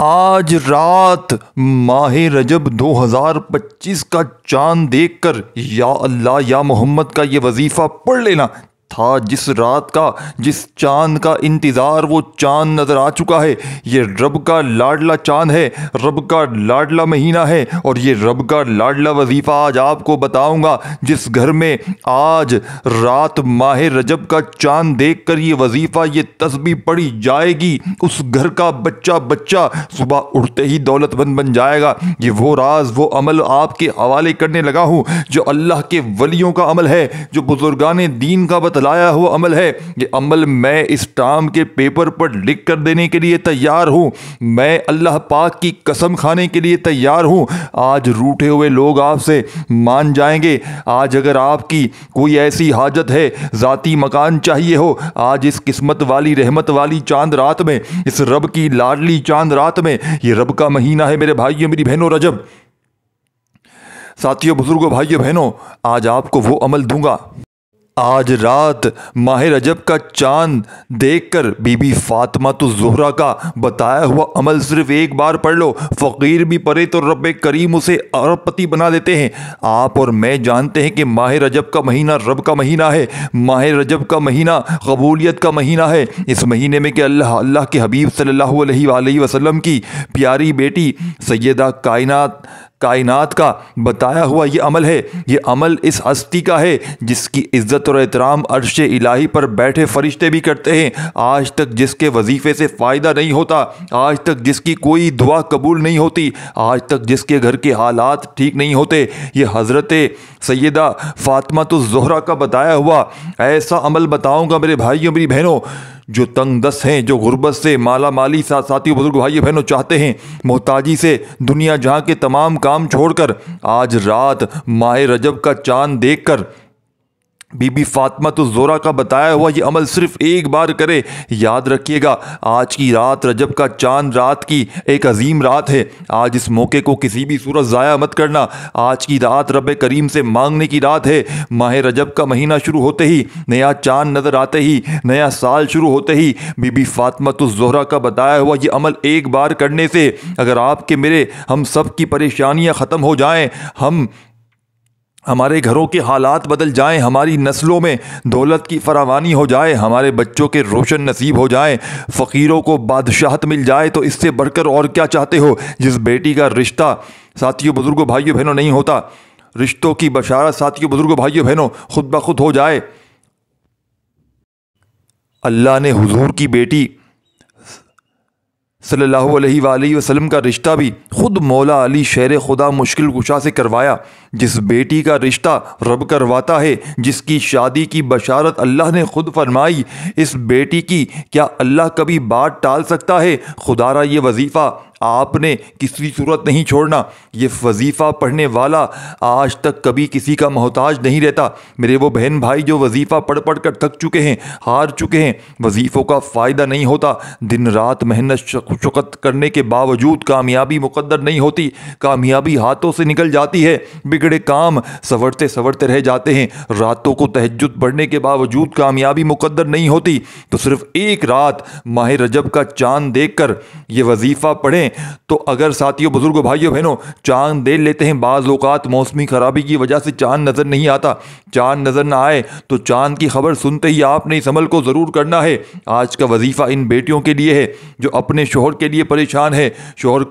آج رات ماہ رجب 2025 کا چاند دیکھ کر یا اللہ یا محمد کا یہ وظیفہ پڑھ لینا تھا۔ جس رات کا، جس چاند کا انتظار، وہ چاند نظر آ چکا ہے۔ یہ رب کا لاڈلا چاند ہے، رب کا لاڈلا مہینہ ہے، اور یہ رب کا لاڈلا وظیفہ آج آپ کو بتاؤں گا۔ جس گھر میں آج رات ماہ رجب کا چاند دیکھ کر یہ وظیفہ، یہ تسبیح پڑھی جائے گی، اس گھر کا بچہ بچہ صبح اٹھتے ہی دولت مند بن جائے گا۔ یہ وہ راز، وہ عمل آپ کے حوالے کرنے لگا ہوں جو اللہ کے ولیوں کا عمل ہے، جو بزرگان دین کا بتلایا ہوا عمل ہے۔ یہ عمل میں اس ٹام کے پیپر پر لکھ کر دینے کے لیے تیار ہوں، میں اللہ پاک کی قسم کھانے کے لیے تیار ہوں۔ آج روٹھے ہوئے لوگ آپ سے مان جائیں گے۔ آج اگر آپ کی کوئی ایسی حاجت ہے، ذاتی مکان چاہیے ہو، آج اس قسمت والی رحمت والی چاند رات میں، اس رب کی لاڈلی چاند رات میں، یہ رب کا مہینہ ہے میرے بھائیوں میری بہنوں، رجب۔ ساتھیوں، بزرگوں، بھائیوں، بہنوں، آج آپ کو وہ عمل دوں گا۔ آج رات ماہ رجب کا چاند دیکھ کر بی بی فاطمہ الزہرا کا بتایا ہوا عمل صرف ایک بار پڑھ لو۔ فقیر بھی پڑھے تو رب کریم اسے ارب پتی بنا دیتے ہیں۔ آپ اور میں جانتے ہیں کہ ماہ رجب کا مہینہ رب کا مہینہ ہے، ماہ رجب کا مہینہ قبولیت کا مہینہ ہے۔ اس مہینے میں کہ اللہ کے حبیب صلی اللہ علیہ وآلہ وسلم کی پیاری بیٹی سیدہ کائنات کا بتایا ہوا یہ عمل ہے۔ یہ عمل اس ہستی کا ہے جس کی عزت اور احترام عرش الہی پر بیٹھے فرشتے بھی کرتے ہیں۔ آج تک جس کے وظیفے سے فائدہ نہیں ہوتا، آج تک جس کی کوئی دعا قبول نہیں ہوتی، آج تک جس کے گھر کے حالات ٹھیک نہیں ہوتے، یہ حضرت سیدہ فاطمہ الزہرا کا بتایا ہوا ایسا عمل بتاؤں گا میرے بھائیوں میری بہنوں۔ جو تنگ دست ہیں، جو غربت سے مالا مالی ساتھیوں بزرگ بھائیوں بہنوں چاہتے ہیں، محتاجی سے دنیا جہاں کے تمام کام چھوڑ کر آج رات ماہ رجب کا چاند دیکھ کر بی بی فاطمہ الزہرا کا بتایا ہوا یہ عمل صرف ایک بار کرے۔ یاد رکھیے گا، آج کی رات رجب کا چاند رات کی ایک عظیم رات ہے۔ آج اس موقع کو کسی بھی صورت ضائع مت کرنا۔ آج کی رات رب کریم سے مانگنے کی رات ہے۔ ماہ رجب کا مہینہ شروع ہوتے ہی، نیا چاند نظر آتے ہی، نیا سال شروع ہوتے ہی بی بی فاطمہ الزہرا کا بتایا ہوا یہ عمل ایک بار کرنے سے اگر آپ کے میرے ہم سب کی پریشانیاں ختم ہو جائیں، ہمارے گھروں کے حالات بدل جائیں، ہماری نسلوں میں دولت کی فراوانی ہو جائے، ہمارے بچوں کے روشن نصیب ہو جائیں، فقیروں کو بادشاہت مل جائے، تو اس سے بڑھ کر اور کیا چاہتے ہو؟ جس بیٹی کا رشتہ ساتھیوں بزرگوں بھائیوں بہنوں نہیں ہوتا، رشتوں کی بشارت ساتھیوں بزرگوں بھائیوں بہنوں خود بخود ہو جائے۔ اللہ نے حضور کی بیٹی صلی اللہ علیہ وآلہ وسلم کا رشتہ بھی خود مولا علی شیر خدا مشکل کشا سے کروایا۔ جس بیٹی کا رشتہ رب کرواتا ہے، جس کی شادی کی بشارت اللہ نے خود فرمائی، اس بیٹی کی کیا اللہ کبھی بات ٹال سکتا ہے؟ خدا را یہ وظیفہ آپ نے کسی صورت نہیں چھوڑنا۔ یہ وظیفہ پڑھنے والا آج تک کبھی کسی کا محتاج نہیں رہتا۔ میرے وہ بہن بھائی جو وظیفہ پڑھ پڑھ کر تھک چکے ہیں، ہار چکے ہیں، وظیفوں کا فائدہ نہیں ہوتا، دن رات محنت شقت کرنے کے باوجود کامیابی مقدر نہیں ہوتی، کامیابی ہاتھوں سے نکل جاتی ہے، بگڑے کام سنورتے سنورتے رہ جاتے ہیں، راتوں کو تہجد پڑھنے کے باوجود کامیابی مقدر نہیں ہوتی، تو صرف ایک رات ماہ رجب کا چاند دیکھ کر یہ وظیفہ پڑھیں تو اگر ساتھیوں بزرگوں بھائیوں بہنوں چاند دیکھ لیتے ہیں، بعض اوقات موسمی خرابی کی وجہ سے چاند نظر نہیں آتا، چاند نظر نہ آئے تو چاند کی خبر سنتے ہی آپ نے اس عمل کو ضرور کرنا ہے۔ آج کا وظیفہ ان بیٹیوں کے لیے ہے جو اپنے شوہر کے لیے پریشان ہے، شوہر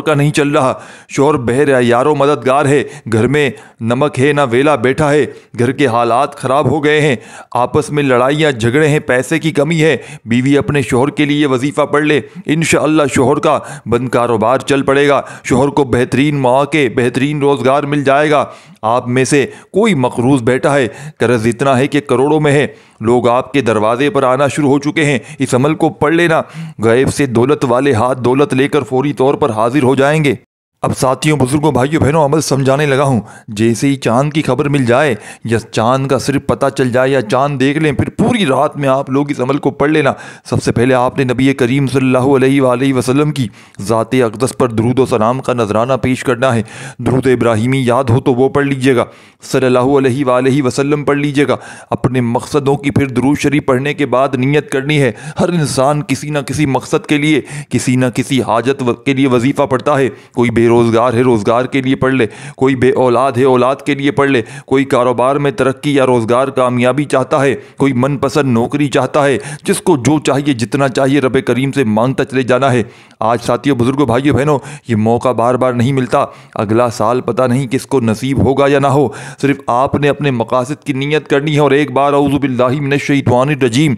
کا نہیں چل رہا، شوہر بہر یارو مددگار ہے، گھر میں نمک ہے نہ ویلا بیٹھا ہے، گھر کے حالات خراب ہو گئے ہیں، آپس میں لڑائیاں جھگڑے ہیں، پیسے کی کمی ہے، بیوی اپنے شوہر کے لیے وظیفہ پڑھ لے، انشاءاللہ شوہر کا بند کاروبار چل پڑے گا، شوہر کو بہترین مواقع، بہترین روزگار مل جائے گا۔ آپ میں سے کوئی مقروض بیٹھا ہے، قرض اتنا ہے کہ کروڑوں میں ہے، لوگ آپ کے دروازے پر آنا شروع ہو چکے ہیں، اس عمل کو پڑھ لینا، غیب سے دولت والے ہاتھ دولت لے کر فوری طور پر حاضر ہو جائیں گے۔ اب ساتھیوں بزرگوں بھائیوں بہنوں عمل سمجھانے لگا ہوں۔ جیسے ہی چاند کی خبر مل جائے یا چاند کا صرف پتہ چل جائے یا چاند دیکھ لیں، پھر پوری رات میں آپ لوگ اس عمل کو پڑھ لینا۔ سب سے پہلے آپ نے نبی کریم صلی اللہ علیہ وآلہ وسلم کی ذات اقدس پر درود و سلام کا نذرانہ پیش کرنا ہے۔ درود ابراہیمی یاد ہو تو وہ پڑھ لیجئے گا، صلی اللہ علیہ وآلہ وسلم پڑھ لیجئے گا۔ اپنے مقصدوں کی پھر درود شریف پڑھنے کے بعد نیت کرنی ہے۔ ہر انسان کسی نہ کسی مقصد کے لیے، کسی نہ کسی حاجت کے لیے وظیفہ پڑھتا ہے۔ کوئی بے روزگار ہے، روزگار کے لیے پڑھ لے، کوئی بے اولاد ہے، اولاد کے لیے پڑھ لے، کوئی کاروبار میں ترقی یا روزگار کامیابی چاہتا ہے، کوئی من پسند نوکری چاہتا ہے۔ جس کو جو چاہیے، جتنا چاہیے، رب کریم سے مانگتا چلے جانا ہے۔ آج ساتھیوں بزرگوں بھائیوں بہنوں یہ موقع بار بار نہیں ملتا۔ اگلا سال پتہ نہیں کس کو نصیب ہوگا یا نہ ہو۔ صرف آپ نے اپنے مقاصد کی نیت کرنی ہے اور ایک بار اعوذ باللہ من الشیطان الرجیم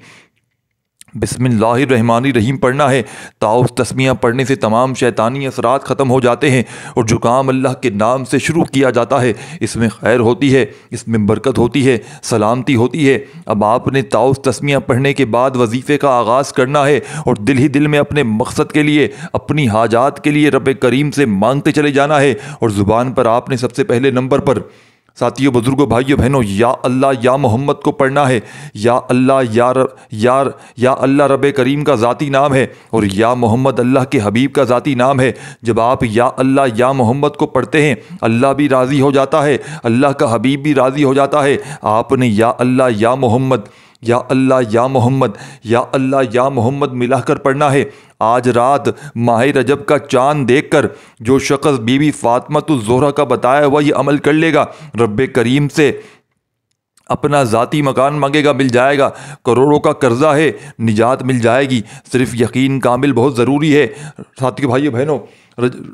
بسم اللہ الرحمن الرحیم پڑھنا ہے۔ تعوذ تسمیہ پڑھنے سے تمام شیطانی اثرات ختم ہو جاتے ہیں اور جو کام اللہ کے نام سے شروع کیا جاتا ہے اس میں خیر ہوتی ہے، اس میں برکت ہوتی ہے، سلامتی ہوتی ہے۔ اب آپ نے تعوذ تسمیہ پڑھنے کے بعد وظیفے کا آغاز کرنا ہے اور دل ہی دل میں اپنے مقصد کے لیے، اپنی حاجات کے لیے رب کریم سے مانگتے چلے جانا ہے۔ اور زبان پر آپ نے سب سے پہلے نمبر پر ساتھیوں بزرگوں بھائیوں بہنوں یا اللہ یا محمد کو پڑھنا ہے۔ یا اللہ یا اللہ رب کریم کا ذاتی نام ہے اور یا محمد اللہ کے حبیب کا ذاتی نام ہے۔ جب آپ یا اللہ یا محمد کو پڑھتے ہیں اللہ بھی راضی ہو جاتا ہے، اللہ کا حبیب بھی راضی ہو جاتا ہے۔ آپ نے یا اللہ یا محمد، یا اللہ یا محمد، یا اللہ یا محمد ملا کر پڑھنا ہے۔ آج رات ماہ رجب کا چاند دیکھ کر جو شخص بی بی فاطمۃ الزہرا کا بتایا ہوا یہ عمل کر لے گا، رب کریم سے اپنا ذاتی مکان مانگے گا، مل جائے گا۔ کروڑوں کا قرضہ ہے، نجات مل جائے گی۔ صرف یقین کامل بہت ضروری ہے۔ ساتھیو بھائیو بہنوں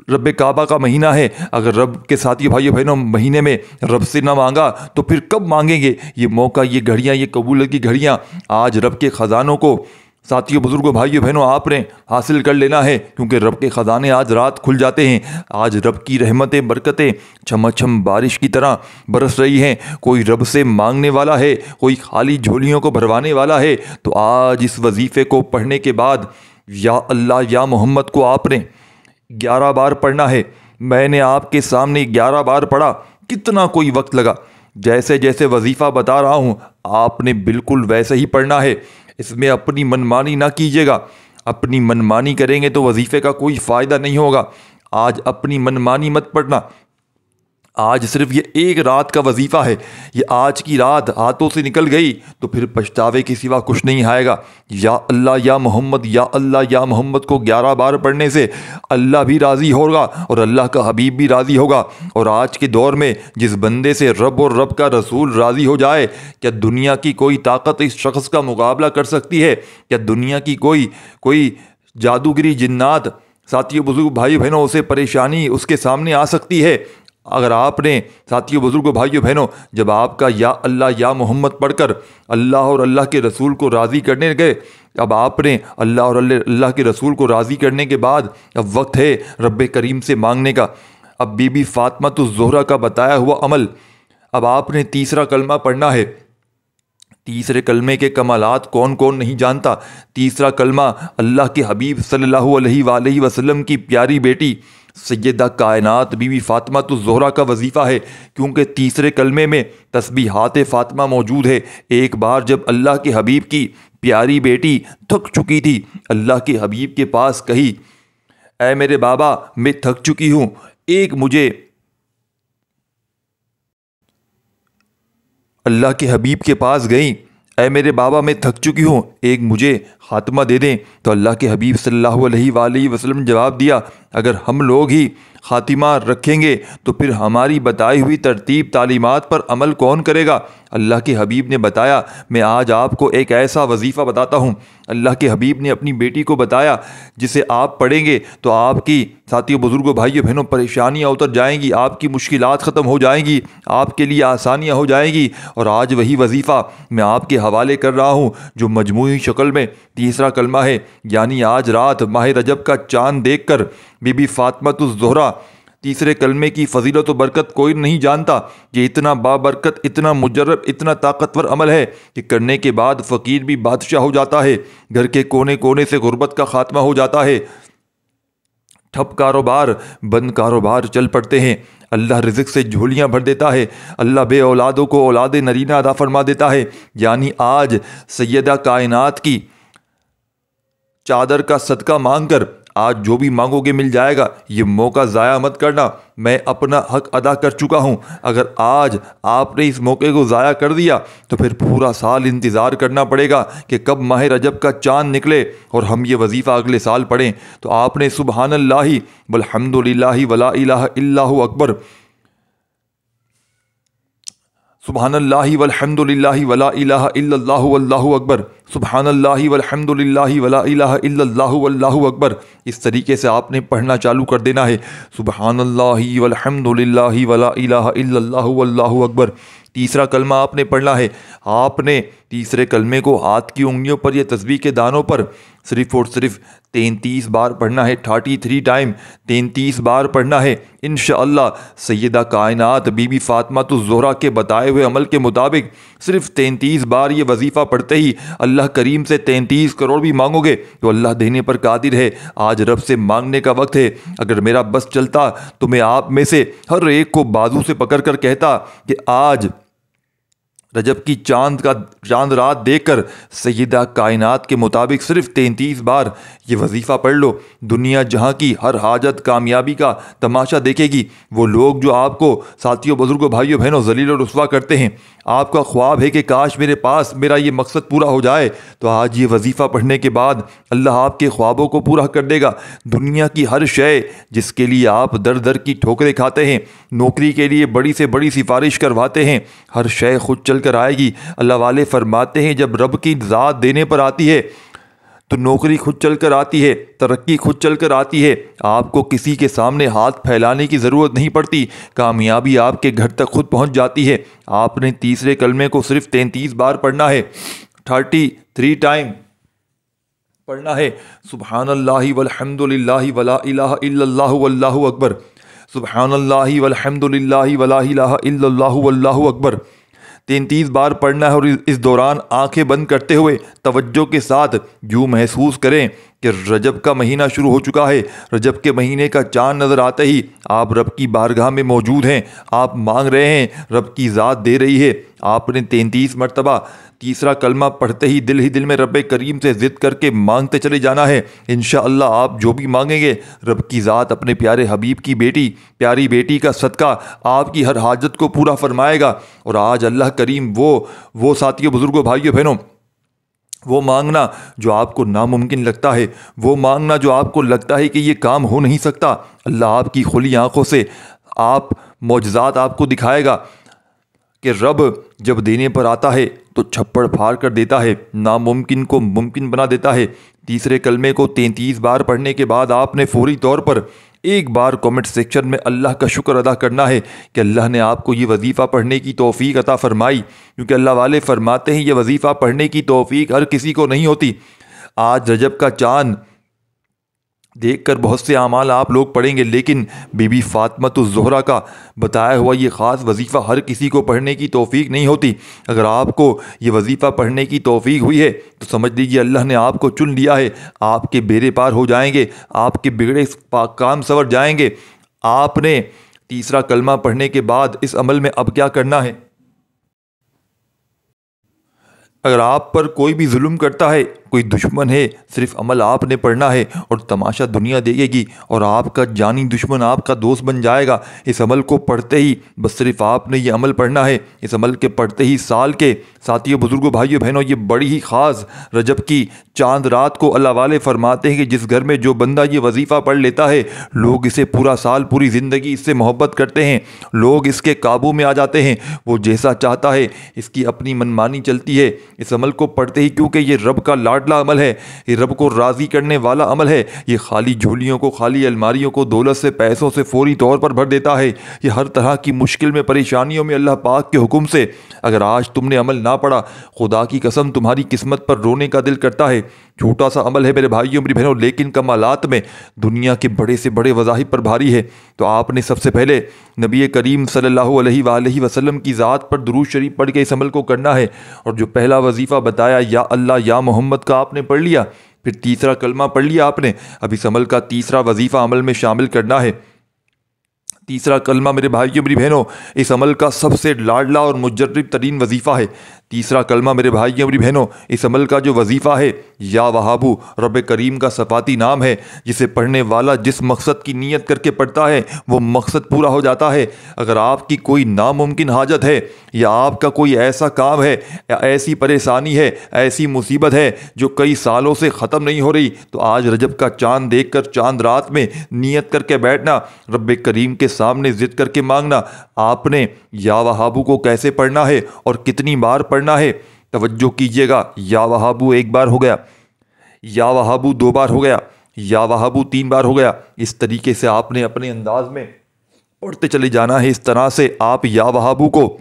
رب کعبہ کا مہینہ ہے، اگر رب کے ساتھیو بھائیو بہنوں مہینے میں رب سے نہ مانگا تو پھر کب مانگیں گے؟ یہ موقع، یہ گھڑیاں، یہ قبولیت کی گھڑیاں آج رب کے خزانوں کو ساتھیوں بزرگوں بھائیوں بہنوں آپ نے حاصل کر لینا ہے، کیونکہ رب کے خزانے آج رات کھل جاتے ہیں۔ آج رب کی رحمتیں، برکتیں چھم بارش کی طرح برس رہی ہیں۔ کوئی رب سے مانگنے والا ہے، کوئی خالی جھولیوں کو بھروانے والا ہے، تو آج اس وظیفے کو پڑھنے کے بعد یا اللہ یا محمد کو آپ نے 11 بار پڑھنا ہے۔ میں نے آپ کے سامنے 11 بار پڑھا، کتنا کوئی وقت لگا؟ جیسے جیسے وظیفہ بتا رہا ہوں آپ نے بالکل ویسے ہی پڑھنا ہے۔ اس میں اپنی منمانی نہ کیجیے گا، اپنی منمانی کریں گے تو وظیفے کا کوئی فائدہ نہیں ہوگا۔ آج اپنی منمانی مت پڑھنا، آج صرف یہ ایک رات کا وظیفہ ہے۔ یہ آج کی رات ہاتھوں سے نکل گئی تو پھر پچھتاوے کے سوا کچھ نہیں آئے گا۔ یا اللہ یا محمد، یا اللہ یا محمد کو 11 بار پڑھنے سے اللہ بھی راضی ہوگا اور اللہ کا حبیب بھی راضی ہوگا۔ اور آج کے دور میں جس بندے سے رب اور رب کا رسول راضی ہو جائے، کیا دنیا کی کوئی طاقت اس شخص کا مقابلہ کر سکتی ہے؟ کیا دنیا کی کوئی جادوگری جنات ساتھیوں بزرگ بھائی بہنوں اسے پریشانی اس کے سامنے آ سکتی ہے؟ اگر آپ نے ساتھیوں بزرگوں بھائیوں بہنوں جب آپ کا یا اللہ یا محمد پڑھ کر اللہ اور اللہ کے رسول کو راضی کرنے گئے، اب آپ نے اللہ اور اللہ کے رسول کو راضی کرنے کے بعد اب وقت ہے رب کریم سے مانگنے کا۔ اب بی بی فاطمۃ الزہرا کا بتایا ہوا عمل، اب آپ نے تیسرا کلمہ پڑھنا ہے۔ تیسرے کلمے کے کمالات کون کون نہیں جانتا؟ تیسرا کلمہ اللہ کے حبیب صلی اللہ علیہ وآلہ وسلم کی پیاری بیٹی سیدہ کائنات بی بی فاطمۃ الزہرا کا وظیفہ ہے، کیونکہ تیسرے کلمے میں تسبیحات فاطمہ موجود ہے۔ ایک بار جب اللہ کے حبیب کی پیاری بیٹی تھک چکی تھی، اللہ کے حبیب کے پاس کہی، اے میرے بابا میں تھک چکی ہوں، اللہ کے حبیب کے پاس گئیں، اے میرے بابا میں تھک چکی ہوں، ایک مجھے خاتمہ دے دیں۔ تو اللہ کے حبیب صلی اللہ علیہ وآلہ وسلم نے جواب دیا، اگر ہم لوگ ہی خاتمہ رکھیں گے تو پھر ہماری بتائی ہوئی ترتیب تعلیمات پر عمل کون کرے گا؟ اللہ کے حبیب نے بتایا، میں آج آپ کو ایک ایسا وظیفہ بتاتا ہوں۔ اللہ کے حبیب نے اپنی بیٹی کو بتایا جسے آپ پڑھیں گے تو آپ کی ساتھیوں بزرگوں بھائیوں بہنوں پریشانیاں اتر جائیں گی، آپ کی مشکلات ختم ہو جائیں گی، آپ کے لیے آسانیاں ہو جائیں گی۔ اور آج وہی وظیفہ میں آپ کے حوالے کر رہا ہوں جو مجموعی شکل میں تیسرا کلمہ ہے، یعنی آج رات ماہ رجب کا چاند دیکھ کر بی بی فاطمۃ الزہرا تیسرے کلمے کی فضیلت و برکت کوئی نہیں جانتا۔ یہ اتنا بابرکت، اتنا مجرب، اتنا طاقتور عمل ہے کہ کرنے کے بعد فقیر بھی بادشاہ ہو جاتا ہے، گھر کے کونے کونے سے غربت کا خاتمہ ہو جاتا ہے، ٹھپ کاروبار بند کاروبار چل پڑتے ہیں۔ اللہ رزق سے جھولیاں بھر دیتا ہے۔ اللہ بے اولادوں کو اولاد نرینہ عطا فرما دیتا ہے۔ یعنی آج سیدہ کائنات کی چادر کا صدقہ مانگ کر آج جو بھی مانگو گے مل جائے گا۔ یہ موقع ضائع مت کرنا، میں اپنا حق ادا کر چکا ہوں۔ اگر آج آپ نے اس موقع کو ضائع کر دیا تو پھر پورا سال انتظار کرنا پڑے گا کہ کب ماہ رجب کا چاند نکلے اور ہم یہ وظیفہ اگلے سال پڑھیں۔ تو آپ نے سبحان اللہ والحمد للہ ولا الہ الا اللہ اکبر، سبحان اللہ والحمد للہ ولا الہ الا اللہ واللہ اکبر، سبحان اللہ والحمد للہ ولا الہ الا اللہ واللہ اکبر، اس طریقے سے آپ نے پڑھنا چالو کر دینا ہے۔ سبحان اللہ والحمد للہ ولا الہ الا اللہ واللہ اکبر۔ تیسرا کلمہ آپ نے پڑھنا ہے۔ آپ نے تیسرے کلمے کو ہاتھ کی انگلیوں پر یا تسبیح کے دانوں پر صرف اور صرف 33 بار پڑھنا ہے، 33 ٹائم 33 بار پڑھنا ہے۔ انشاءاللہ سیدہ کائنات بی بی فاطمہ الزہرا کے بتائے ہوئے عمل کے مطابق صرف 33 بار یہ وظیفہ پڑھتے ہی اللہ کریم سے 33 کروڑ بھی مانگو گے تو اللہ دینے پر قادر ہے۔ آج رب سے مانگنے کا وقت ہے۔ اگر میرا بس چلتا تو میں آپ میں سے ہر ایک کو بازو سے پکڑ کر کہتا کہ آج رجب کی چاند رات دیکھ کر سیدہ کائنات کے مطابق صرف 33 بار یہ وظیفہ پڑھ لو۔ دنیا جہاں کی ہر حاجت کامیابی کا تماشا دیکھے گی۔ وہ لوگ جو آپ کو ساتھیوں، بزرگوں، بھائیوں، بہنوں ذلیل و رسوا کرتے ہیں، آپ کا خواب ہے کہ کاش میرے پاس میرا یہ مقصد پورا ہو جائے، تو آج یہ وظیفہ پڑھنے کے بعد اللہ آپ کے خوابوں کو پورا کر دے گا۔ دنیا کی ہر شے جس کے لیے آپ در در کی ٹھوکریں کھاتے ہیں، نوکری کے لیے بڑی سے بڑی سفارش کرواتے ہیں، ہر شے خود چل کر آئے گی۔ اللہ والے فرماتے ہیں جب رب کی ذات دینے پر آتی ہے تو نوکری خود چل کر آتی ہے، ترقی خود چل کر آتی ہے۔ آپ کو کسی کے سامنے ہاتھ پھیلانے کی ضرورت نہیں پڑتی، کامیابی آپ کے گھر تک خود پہنچ جاتی ہے۔ آپ نے تیسرے کلمے کو صرف 33 بار پڑھنا ہے، 33 ٹائم پڑھنا ہے۔ سبحان اللہ والحمد للہ ولا الہ الا اللہ واللہ اکبر، سبحان اللہ والحمد للہ ولا الہ الا اللہ واللہ اکبر، 33 بار پڑھنا ہے۔ اور اس دوران آنکھیں بند کرتے ہوئے توجہ کے ساتھ یوں محسوس کریں کہ رجب کا مہینہ شروع ہو چکا ہے۔ رجب کے مہینے کا چاند نظر آتے ہی آپ رب کی بارگاہ میں موجود ہیں، آپ مانگ رہے ہیں، رب کی ذات دے رہی ہے۔ آپ نے 33 مرتبہ تیسرا کلمہ پڑھتے ہی دل میں رب کریم سے ضد کر کے مانگتے چلے جانا ہے۔ انشاءاللہ آپ جو بھی مانگیں گے رب کی ذات اپنے پیارے حبیب کی پیاری بیٹی کا صدقہ آپ کی ہر حاجت کو پورا فرمائے گا۔ اور آج اللہ کریم وہ ساتھیوں، بزرگوں، بھائیوں، بہنوں، وہ مانگنا جو آپ کو ناممکن لگتا ہے، وہ مانگنا جو آپ کو لگتا ہے کہ یہ کام ہو نہیں سکتا، اللہ آپ کی کھلی آنکھوں سے معجزات آپ کو دکھائے گا کہ رب جب دینے پر آتا ہے تو چھپڑ پھاڑ کر دیتا ہے، ناممکن کو ممکن بنا دیتا ہے۔ تیسرے کلمے کو 33 بار پڑھنے کے بعد آپ نے فوری طور پر ایک بار کامنٹ سیکشن میں اللہ کا شکر ادا کرنا ہے کہ اللہ نے آپ کو یہ وظیفہ پڑھنے کی توفیق عطا فرمائی، کیونکہ اللہ والے فرماتے ہیں یہ وظیفہ پڑھنے کی توفیق ہر کسی کو نہیں ہوتی۔ آج رجب کا چاند دیکھ کر بہت سے اعمال آپ لوگ پڑھیں گے، لیکن بی بی فاطمہ الزہرا کا بتایا ہوا یہ خاص وظیفہ ہر کسی کو پڑھنے کی توفیق نہیں ہوتی۔ اگر آپ کو یہ وظیفہ پڑھنے کی توفیق ہوئی ہے تو سمجھ لیجیے اللہ نے آپ کو چن لیا ہے، آپ کے بیڑے پار ہو جائیں گے، آپ کے بگڑے کام سنور جائیں گے۔ آپ نے تیسرا کلمہ پڑھنے کے بعد اس عمل میں اب کیا کرنا ہے؟ اگر آپ پر کوئی بھی ظلم کرتا ہے، کوئی دشمن ہے، صرف عمل آپ نے پڑھنا ہے اور تماشا دنیا دیکھے گی اور آپ کا جانی دشمن آپ کا دوست بن جائے گا۔ اس عمل کو پڑھتے ہی بس صرف آپ نے یہ عمل پڑھنا ہے۔ اس عمل کے پڑھتے ہی سال کے ساتھیوں، بزرگوں، بھائیوں، بہنوں، یہ بڑی ہی خاص رجب کی چاند رات کو اللہ والے فرماتے ہیں کہ جس گھر میں جو بندہ یہ وظیفہ پڑھ لیتا ہے، لوگ اسے پورا سال، پوری زندگی اس سے محبت کرتے ہیں، لوگ اس کے قابو میں آ جاتے ہیں، وہ جیسا چاہتا ہے اس کی اپنی منمانی چلتی ہے۔ اس عمل کو پڑھتے ہی، کیونکہ یہ رب کا لاڈلا عمل ہے، یہ رب کو راضی کرنے والا عمل ہے، یہ خالی جھولیوں کو، خالی الماریوں کو دولت سے، پیسوں سے فوری طور پر بھر دیتا ہے۔ یہ ہر طرح کی مشکل میں، پریشانیوں میں اللہ پاک کے حکم سے، اگر آج تم نے عمل نہ پڑھا، خدا کی قسم تمہاری قسمت پر رونے کا دل کرتا ہے۔ چھوٹا سا عمل ہے میرے بھائیوں، میری بہنوں، لیکن کمالات میں دنیا کے بڑے سے بڑے وظائف پر بھاری ہے۔ تو آپ نے سب سے پہلے نبی کریم صلی اللہ علیہ وآلہ وسلم کی ذات پر درود شریف پڑھ کے اس عمل کو کرنا ہے۔ اور جو پہلا وظیفہ بتایا یا اللہ یا محمد کا آپ نے پڑھ لیا، پھر تیسرا کلمہ پڑھ لیا آپ نے، اب اس عمل کا تیسرا وظیفہ عمل میں شامل کرنا ہے۔ تیسرا کلمہ میرے بھائیوں میری بہنوں اس عمل کا سب سے لاڈلا اور مجرب ترین وظیفہ ہے۔ تیسرا کلمہ میرے بھائیوں میری بہنوں اس عمل کا جو وظیفہ ہے، یا وہابو رب کریم کا صفاتی نام ہے، جسے پڑھنے والا جس مقصد کی نیت کر کے پڑھتا ہے وہ مقصد پورا ہو جاتا ہے۔ اگر آپ کی کوئی ناممکن حاجت ہے، یا آپ کا کوئی ایسا کام ہے، یا ایسی پریشانی ہے، ایسی مصیبت ہے جو کئی سالوں سے ختم نہیں ہو رہی، تو آج رجب کا چاند دیکھ کر چاند رات میں نیت کر کے بیٹھنا، رب کریم کے سامنے ضد کر کے مانگنا۔ آپ نے یا وہابو کو کیسے پڑھنا ہے اور کتنی بار پڑھنا ہے، توجہ کیجئے گا۔ یا وہابو ایک بار ہو گیا، یا وہابو دو بار ہو گیا، یا وہابو تین بار ہو گیا۔ اس طریقے سے آپ نے اپنے انداز میں پڑھتے چلے جانا ہے۔ اس طرح سے آپ یا وہابو کو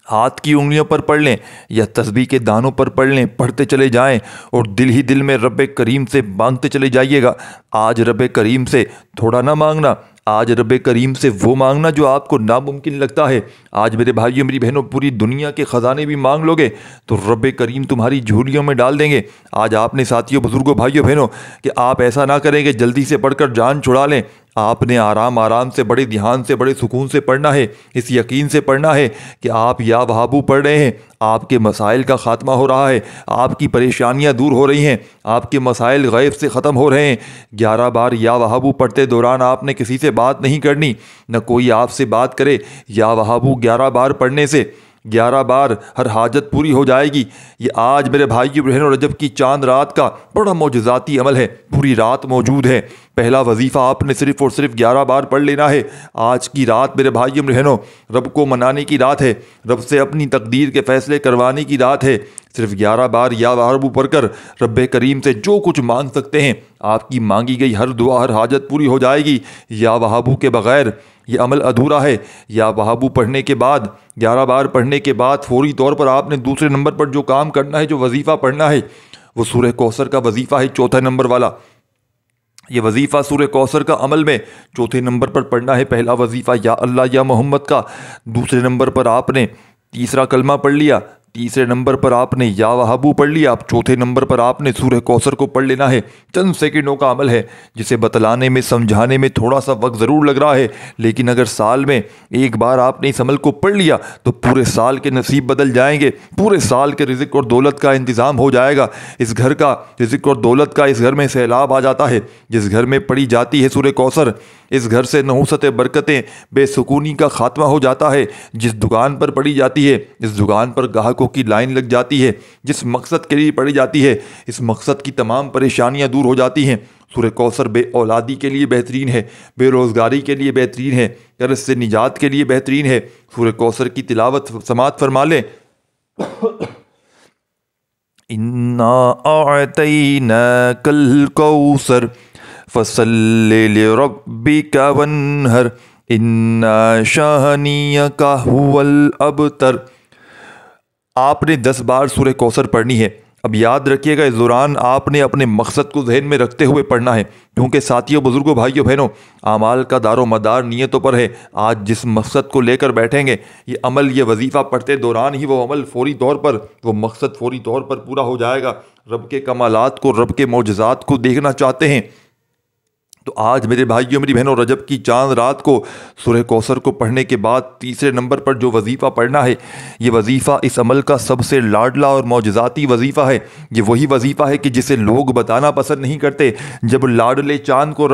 ہاتھ کی انگلیوں پر پڑھ لیں یا تسبیح کے دانوں پر پڑھ لیں، پڑھتے چلے جائیں اور دل ہی دل میں رب کریم سے مانگتے چلے جائیے گا۔ آج رب کریم سے تھوڑا نہ مانگنا، آج رب کریم سے وہ مانگنا جو آپ کو ناممکن لگتا ہے۔ آج میرے بھائیوں میری بہنوں پوری دنیا کے خزانے بھی مانگ لو گے تو رب کریم تمہاری جھولیوں میں ڈال دیں گے۔ آج آپ نے ساتھیوں بزرگوں بھائیوں بہنوں کہ آپ ایسا نہ کریں کہ جلدی سے پڑھ کر جان چھڑا لیں۔ آپ نے آرام آرام سے بڑے دھیان سے بڑے سکون سے پڑھنا ہے، اس یقین سے پڑھنا ہے کہ آپ یا وہابو پڑھ رہے ہیں، آپ کے مسائل کا خاتمہ ہو رہا ہے، آپ کی پریشانیاں دور ہو رہی ہیں، آپ کے مسائل غیب سے ختم ہو رہے ہیں۔ 11 بار یا وہابو پڑھتے دوران آپ نے کسی سے بات نہیں کرنی، نہ کوئی آپ سے بات کرے۔ یا وہابو 11 بار پڑھنے سے 11 بار ہر حاجت پوری ہو جائے گی۔ یہ آج میرے بھائیو بہنوں رجب کی چاند رات کا بڑا معجزاتی عمل ہے، پوری رات موجود ہے۔ پہلا وظیفہ آپ نے صرف اور صرف 11 بار پڑھ لینا ہے۔ آج کی رات میرے بھائیو بہنوں رب کو منانے کی رات ہے، رب سے اپنی تقدیر کے فیصلے کروانے کی رات ہے۔ صرف 11 بار یا وہابو پڑھ کر رب کریم سے جو کچھ مانگ سکتے ہیں، آپ کی مانگی گئی ہر دعا ہر حاجت پوری ہو جائے گی۔ یا وہابو کے بغیر یہ عمل ادھورا ہے۔ یا وہابو پڑھنے کے بعد 11 بار پڑھنے کے بعد فوری طور پر آپ نے دوسرے نمبر پر جو کام کرنا ہے، جو وظیفہ پڑھنا ہے، وہ سورہ کوثر کا وظیفہ ہے، چوتھے نمبر والا۔ یہ وظیفہ سورہ کوثر کا عمل میں چوتھے نمبر پر پڑھنا ہے۔ پہلا وظیفہ یا اللہ یا محمد کا، دوسرے نمبر پر آپ نے تیسرا کلمہ پڑھ لیا، تیسرے نمبر پر آپ نے یا وہابو پڑھ لیا، اب چوتھے نمبر پر آپ نے سورہ کوثر کو پڑھ لینا ہے۔ چند سیکنڈوں کا عمل ہے جسے بتلانے میں سمجھانے میں تھوڑا سا وقت ضرور لگ رہا ہے، لیکن اگر سال میں ایک بار آپ نے اس عمل کو پڑھ لیا تو پورے سال کے نصیب بدل جائیں گے، پورے سال کے رزق اور دولت کا انتظام ہو جائے گا۔ اس گھر کا رزق اور دولت کا اس گھر میں سیلاب آ جاتا ہے۔ جس گھر میں پڑھی جاتی ہے سورہ کوثر، اس گھر سے نحوست برکتیں بے سکونی کا خاتمہ ہو جاتا ہے۔ جس دکان پر پڑھی جاتی ہے اس دکان پر گاہکوں کی لائن لگ جاتی ہے۔ جس مقصد کے لیے پڑھی جاتی ہے اس مقصد کی تمام پریشانیاں دور ہو جاتی ہیں۔ سورہ کوثر بے اولادی کے لیے بہترین ہے، بے روزگاری کے لیے بہترین ہے، قرض سے نجات کے لیے بہترین ہے۔ سورہ کوثر کی تلاوت سماعت فرما لیں۔ اِنَّا أَعْطَيْنَاكَ الْكَوْثَرَ فَصَلِّ لِرَبِّكَ وَانْحَرْ إِنَّ شَانِئَكَ هُوَ الْأَبْتَرُ۔ آپ نے 10 بار سورہ کوثر پڑھنی ہے۔ اب یاد رکھیے گا اس دوران آپ نے اپنے مقصد کو ذہن میں رکھتے ہوئے پڑھنا ہے، کیونکہ ساتھیوں بزرگوں بھائیوں بہنوں اعمال کا دار و مدار نیتوں پر ہے۔ آج جس مقصد کو لے کر بیٹھیں گے، یہ عمل یہ وظیفہ پڑھتے دوران ہی وہ عمل فوری طور پر وہ مقصد فوری طور پر پورا ہو جائے گا۔ رب کے کمالات کو رب کے معجزات کو دیکھنا چاہتے ہیں تو آج میرے بھائیوں میری بہنوں رجب کی چاند رات کو سورہ کوثر کو پڑھنے کے بعد تیسرے نمبر پر جو وظیفہ پڑھنا ہے، یہ وظیفہ اس عمل کا سب سے لاڈلا اور معجزاتی وظیفہ ہے۔ یہ وہی وظیفہ ہے کہ جسے لوگ بتانا پسند نہیں کرتے۔ جب لاڈلے چاند کو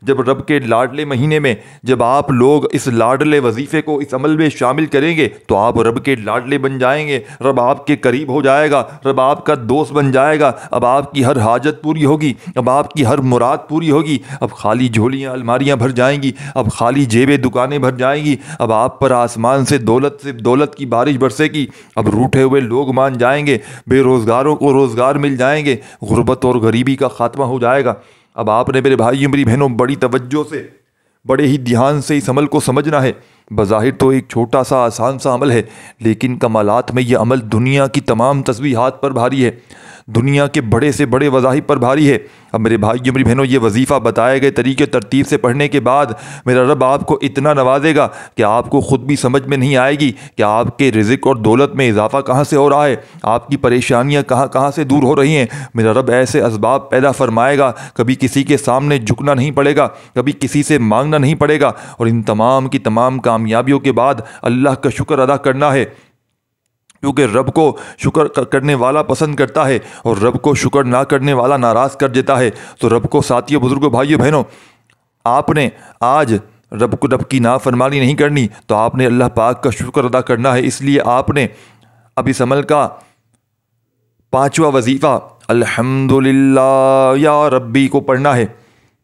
جب رب کے لاڈلے مہینے میں جب آپ لوگ اس لاڈلے وظیفے کو اس عمل میں شامل کریں گے تو آپ رب کے لاڈلے بن جائیں گے، رب آپ کے قریب ہو جائے گا، رب آپ کا دوست بن جائے گا۔ اب آپ کی ہر حاجت پوری ہوگی، اب آپ کی ہر مراد پوری ہوگی، اب خالی جھولیاں الماریاں بھر جائیں گی، اب خالی جیبیں دکانیں بھر جائیں گی، اب آپ پر آسمان سے دولت کی بارش برسے گی، اب روٹھے ہوئے لوگ مان جائیں گے، بے روزگاروں کو روزگار مل جائیں گے، غربت اور غریبی کا خاتمہ ہو جائے گا۔ اب آپ نے میرے بھائیوں میری بہنوں بڑی توجہ سے بڑے ہی دھیان سے اس عمل کو سمجھنا ہے۔ بظاہر تو ایک چھوٹا سا آسان سا عمل ہے، لیکن کمالات میں یہ عمل دنیا کی تمام تسبیحات پر بھاری ہے، دنیا کے بڑے سے بڑے وظائف پر بھاری ہے۔ اب میرے بھائیوں میری بہنوں، یہ وظیفہ بتائے گئے طریقے ترتیب سے پڑھنے کے بعد میرا رب آپ کو اتنا نوازے گا کہ آپ کو خود بھی سمجھ میں نہیں آئے گی کہ آپ کے رزق اور دولت میں اضافہ کہاں سے ہو رہا ہے، آپ کی پریشانیاں کہاں کہاں سے دور ہو رہی ہیں۔ میرا رب ایسے اسباب پیدا فرمائے گا، کبھی کسی کے سامنے جھکنا نہیں پڑے گا، کبھی کسی سے مانگنا نہیں پڑے گا، اور ان تمام کی تمام کامیابیوں کے بعد اللہ کا شکر ادا کرنا ہے، کیونکہ رب کو شکر کرنے والا پسند کرتا ہے اور رب کو شکر نہ کرنے والا ناراض کر دیتا ہے۔ تو رب کو ساتھیوں، بزرگوں، بھائیوں بہنوں، آپ نے آج رب کی نافرمانی نہیں کرنی، تو آپ نے اللہ پاک کا شکر ادا کرنا ہے۔ اس لیے آپ نے اب اس عمل کا 5واں وظیفہ الحمدللہ یا ربی کو پڑھنا ہے۔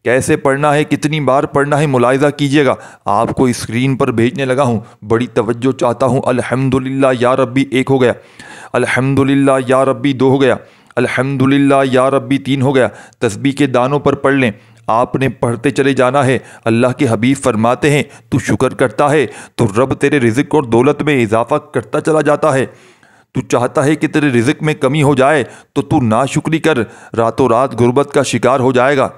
کیسے پڑھنا ہے، کتنی بار پڑھنا ہے، ملاحظہ کیجئے گا، آپ کو اسکرین پر بھیجنے لگا ہوں، بڑی توجہ چاہتا ہوں۔ الحمدللہ یا ربی 1 ہو گیا، الحمدللہ یا ربی 2 ہو گیا، الحمدللہ یا ربی 3 ہو گیا۔ تسبیح کے دانوں پر پڑھ لیں، آپ نے پڑھتے چلے جانا ہے۔ اللہ کے حبیب فرماتے ہیں تو شکر کرتا ہے تو رب تیرے رزق اور دولت میں اضافہ کرتا چلا جاتا ہے۔ تو چاہتا ہے کہ تیرے رزق میں کمی ہو جائے تو ناشکری کر، راتوں رات غربت کا شکار ہو جائے گا۔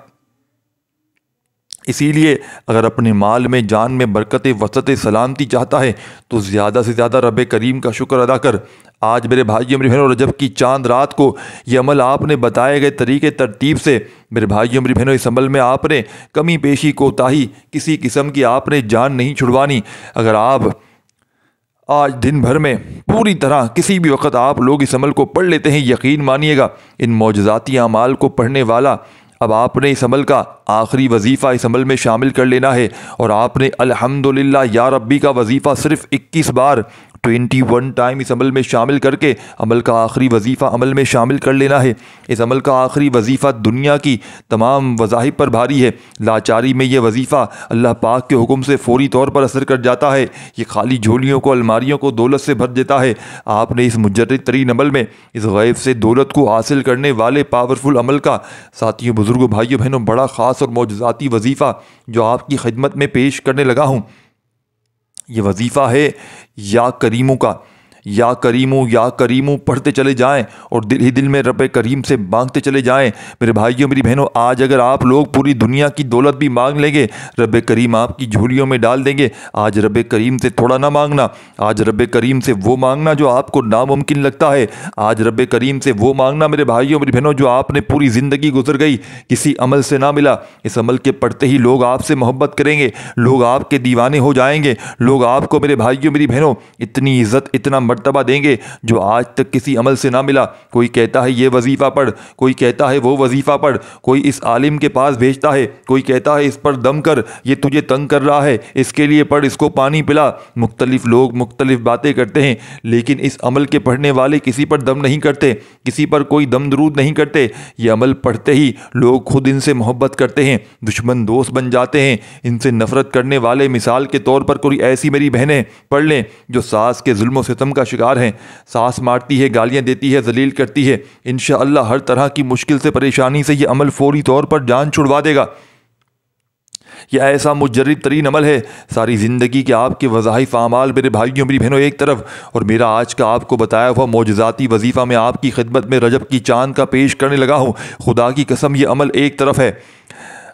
اسی لیے اگر اپنے مال میں، جان میں برکت، وسعت، سلامتی چاہتا ہے تو زیادہ سے زیادہ رب کریم کا شکر ادا کر۔ آج میرے بھائیوں میری بہنوں، رجب کی چاند رات کو یہ عمل آپ نے بتائے گئے طریقے ترتیب سے، میرے بھائیوں میری بہنوں، اس عمل میں آپ نے کمی بیشی کوتاہی کسی قسم کی آپ نے جان نہیں چھڑوانی۔ اگر آپ آج دن بھر میں پوری طرح کسی بھی وقت آپ لوگ اس عمل کو پڑھ لیتے ہیں، یقین مانیے گا ان معجزاتی اعمال کو پڑھنے والا اب آپ نے اس عمل کا آخری وظیفہ اس عمل میں شامل کر لینا ہے، اور آپ نے الحمدللہ یا ربی کا وظیفہ صرف 21 بار 21 ٹائم اس عمل میں شامل کر کے عمل کا آخری وظیفہ عمل میں شامل کر لینا ہے۔ اس عمل کا آخری وظیفہ دنیا کی تمام وظائف پر بھاری ہے۔ لاچاری میں یہ وظیفہ اللہ پاک کے حکم سے فوری طور پر اثر کر جاتا ہے، یہ خالی جھولیوں کو، الماریوں کو دولت سے بھر دیتا ہے۔ آپ نے اس مجرد ترین عمل میں اس غیب سے دولت کو حاصل کرنے والے پاورفل عمل کا، ساتھیوں، بزرگوں، بھائیوں بہنوں، بڑا خاص اور معجزاتی وظیفہ جو آپ کی خدمت میں پیش کرنے لگا ہوں، یہ وظیفہ ہے یا کریموں کا۔ یا کریمو یا کریمو پڑھتے چلے جائیں اور دل ہی دل میں رب کریم سے مانگتے چلے جائیں۔ میرے بھائیوں میری بہنوں، آج اگر آپ لوگ پوری دنیا کی دولت بھی مانگ لیں گے، رب کریم آپ کی جھولیوں میں ڈال دیں گے۔ آج رب کریم سے تھوڑا نہ مانگنا، آج رب کریم سے وہ مانگنا جو آپ کو ناممکن لگتا ہے۔ آج رب کریم سے وہ مانگنا میرے بھائیوں میری بہنوں جو آپ نے پوری زندگی گزر گئی کسی عمل سے نہ ملا۔ اس عمل کے پڑھتے ہی لوگ آپ سے محبت کریں گے، لوگ آپ کے دیوانے ہو جائیں گے، لوگ آپ کو میرے بھائیوں میری بہنوں اتنی عزت، اتنا مرتبہ دیں گے جو آج تک کسی عمل سے نہ ملا۔ کوئی کہتا ہے یہ وظیفہ پڑھ، کوئی کہتا ہے وہ وظیفہ پڑھ، کوئی اس عالم کے پاس بھیجتا ہے، کوئی کہتا ہے اس پر دم کر، یہ تجھے تنگ کر رہا ہے، اس کے لیے پڑھ، اس کو پانی پلا۔ مختلف لوگ مختلف باتیں کرتے ہیں، لیکن اس عمل کے پڑھنے والے کسی پر دم نہیں کرتے، کسی پر کوئی دم درود نہیں کرتے۔ یہ عمل پڑھتے ہی لوگ خود ان سے محبت کرتے ہیں، دشمن دوست بن جاتے ہیں۔ ان سے نفرت کرنے والے مثال کے طور پر کوئی ایسی میری بہنیں پڑھ لیں جو ساس کے ظلم و ستم کا شکار ہیں، ساس مارتی ہے، گالیاں دیتی ہے، ذلیل کرتی ہے، انشاءاللہ ہر طرح کی مشکل سے، پریشانی سے یہ عمل فوری طور پر جان چھڑوا دے گا۔ یہ ایسا مجرد ترین عمل ہے، ساری زندگی کے آپ کے وظائف اعمال میرے بھائیوں میری بہنوں ایک طرف، اور میرا آج کا آپ کو بتایا ہوا معجزاتی وظیفہ میں آپ کی خدمت میں رجب کی چاند کا پیش کرنے لگا ہوں۔ خدا کی قسم یہ عمل ایک طرف ہے۔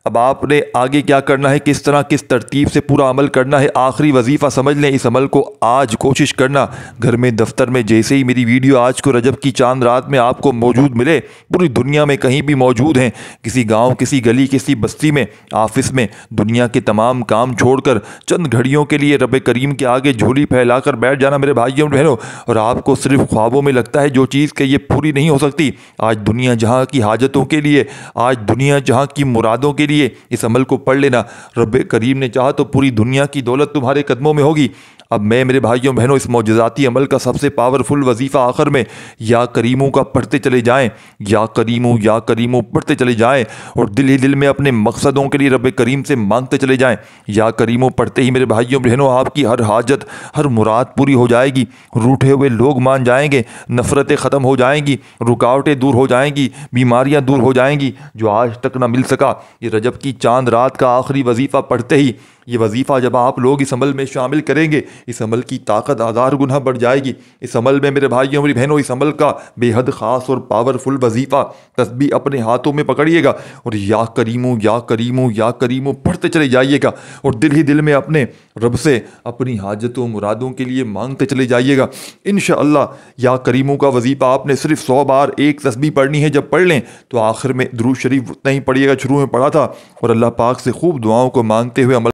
اب آپ نے آگے کیا کرنا ہے، کس طرح کس ترتیب سے پورا عمل کرنا ہے، آخری وظیفہ سمجھ لیں۔ اس عمل کو آج کوشش کرنا، گھر میں، دفتر میں، جیسے ہی میری ویڈیو آج کو رجب کی چاند رات میں آپ کو موجود ملے، پوری دنیا میں کہیں بھی موجود ہیں، کسی گاؤں، کسی گلی، کسی بستی میں، آفس میں، دنیا کے تمام کام چھوڑ کر چند گھڑیوں کے لیے رب کریم کے آگے جھولی پھیلا کر بیٹھ جانا میرے بھائیوں بہنوں۔ اور آپ کو صرف خوابوں میں لگتا ہے جو چیز کہ یہ پوری نہیں ہو سکتی، آج دنیا جہاں کی حاجتوں کے لیے، آج دنیا جہاں کی مرادوں کے لیے اس عمل کو پڑھ لینا۔ رب کریم نے چاہا تو پوری دنیا کی دولت تمہارے قدموں میں ہوگی۔ اب میں میرے بھائیوں بہنوں اس معجزاتی عمل کا سب سے پاورفل وظیفہ آخر میں یا کریموں کا پڑھتے چلے جائیں، یا کریموں پڑھتے چلے جائیں، اور دل ہی دل میں اپنے مقصدوں کے لیے رب کریم سے مانگتے چلے جائیں۔ یا کریموں پڑھتے ہی میرے بھائیوں بہنوں آپ کی ہر حاجت، ہر مراد پوری ہو جائے گی، روٹھے ہوئے لوگ مان جائیں گے، نفرتیں ختم ہو جائیں گی، رکاوٹیں دور ہو جائیں گی، بیماریاں دور ہو جائیں گی، جو آج تک نہ مل سکا۔ یہ رجب کی چاند رات کا آخری وظیفہ پڑھتے ہی یہ وظیفہ جب آپ لوگ اس عمل میں شامل کریں گے، اس عمل کی طاقت ہزار گنا بڑھ جائے گی۔ اس عمل میں میرے بھائیوں میری بہنوں، اس عمل کا بے حد خاص اور پاورفل وظیفہ تسبیح اپنے ہاتھوں میں پکڑیے گا اور یا کریمو یا کریمو یا کریمو پڑھتے چلے جائیے گا، اور دل ہی دل میں اپنے رب سے اپنی حاجتوں مرادوں کے لیے مانگتے چلے جائیے گا۔ انشاءاللہ یا کریمو کا وظیفہ آپ نے صرف 100 بار ایک تسبیح پڑھنی ہے۔ جب پڑھ لیں تو آخر میں درود شریف اتنا ہی پڑھیے گا شروع میں پڑھا تھا، اور اللہ پاک سے خوب دعاؤں کو مانگتے ہوئے عمل